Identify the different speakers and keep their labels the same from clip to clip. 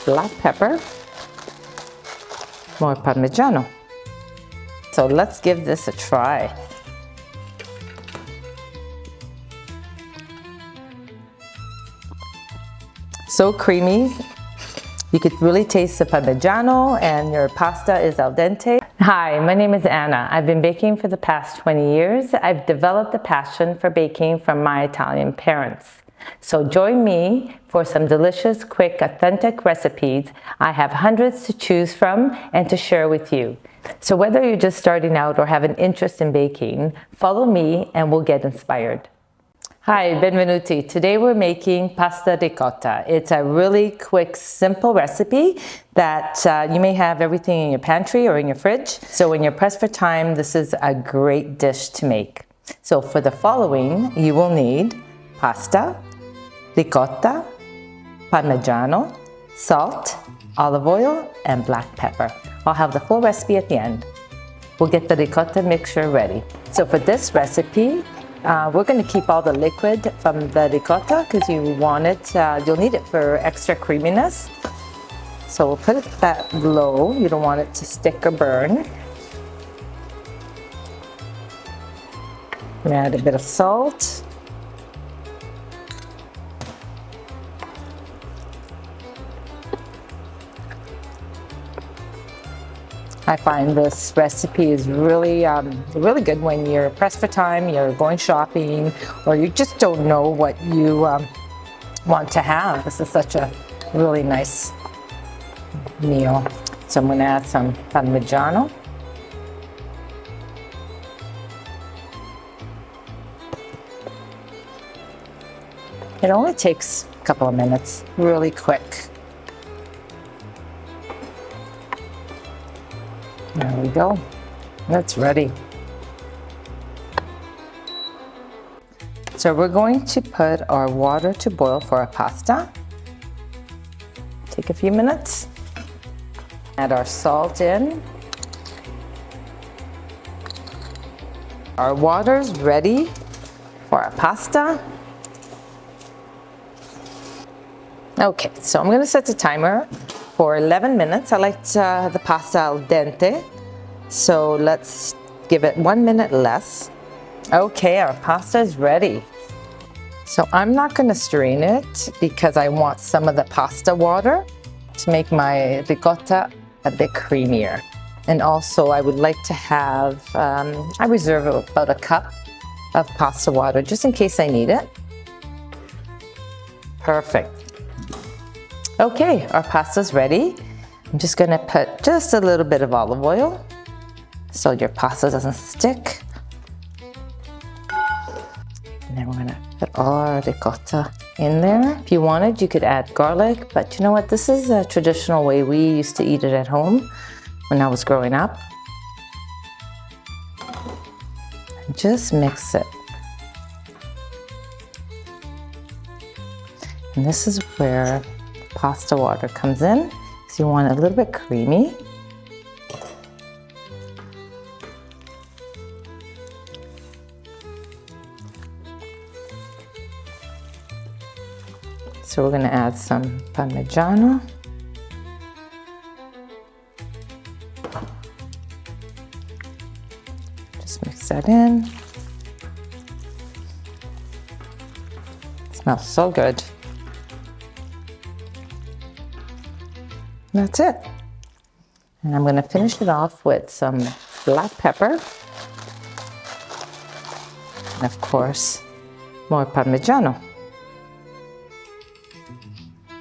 Speaker 1: black pepper, more parmigiano. So let's give this a try. So creamy. You could really taste the parmigiano and your pasta is al dente. Hi, my name is Anna. I've been baking for the past 20 years. I've developed a passion for baking from my Italian parents. So join me for some delicious, quick, authentic recipes. I have hundreds to choose from and to share with you. So whether you're just starting out or have an interest in baking, follow me and we'll get inspired. Hi, benvenuti. Today we're making pasta ricotta. It's a really quick, simple recipe that you may have everything in your pantry or in your fridge. So when you're pressed for time, this is a great dish to make. So for the following, you will need pasta, ricotta, parmigiano, salt, olive oil, and black pepper. I'll have the full recipe at the end. We'll get the ricotta mixture ready. So for this recipe, we're going to keep all the liquid from the ricotta because you want it, you'll need it for extra creaminess. So we'll put it that low. You don't want it to stick or burn. Add a bit of salt. I find this recipe is really, really good when you're pressed for time, you're going shopping, or you just don't know what you want to have. This is such a really nice meal. So I'm going to add some parmigiano. It only takes a couple of minutes, really quick. There we go. That's ready. So we're going to put our water to boil for our pasta. Take a few minutes. Add our salt in. Our water's ready for our pasta. Okay, so I'm going to set the timer for 11 minutes. I like the pasta al dente, so let's give it 1 minute less. Okay, our pasta is ready. So I'm not going to strain it because I want some of the pasta water to make my ricotta a bit creamier. And also I would like to have, I reserve about a cup of pasta water just in case I need it. Perfect. Okay, our pasta's ready. I'm just gonna put just a little bit of olive oil so your pasta doesn't stick. And then we're gonna put all our ricotta in there. If you wanted, you could add garlic, but you know what? This is a traditional way we used to eat it at home when I was growing up. And just mix it. And this is where pasta water comes in, so you want it a little bit creamy. So we're going to add some parmigiano. Just mix that in. It smells so good. That's it. And I'm going to finish it off with some black pepper. And of course, more parmigiano.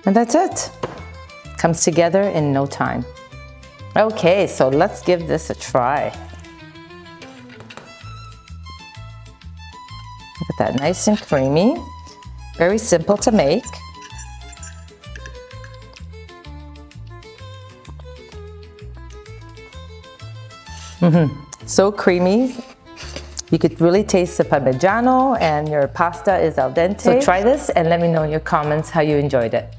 Speaker 1: And that's it. Comes together in no time. Okay, so let's give this a try. Look at that, nice and creamy. Very simple to make. So creamy. You could really taste the parmigiano and your pasta is al dente. So try this and let me know in your comments how you enjoyed it.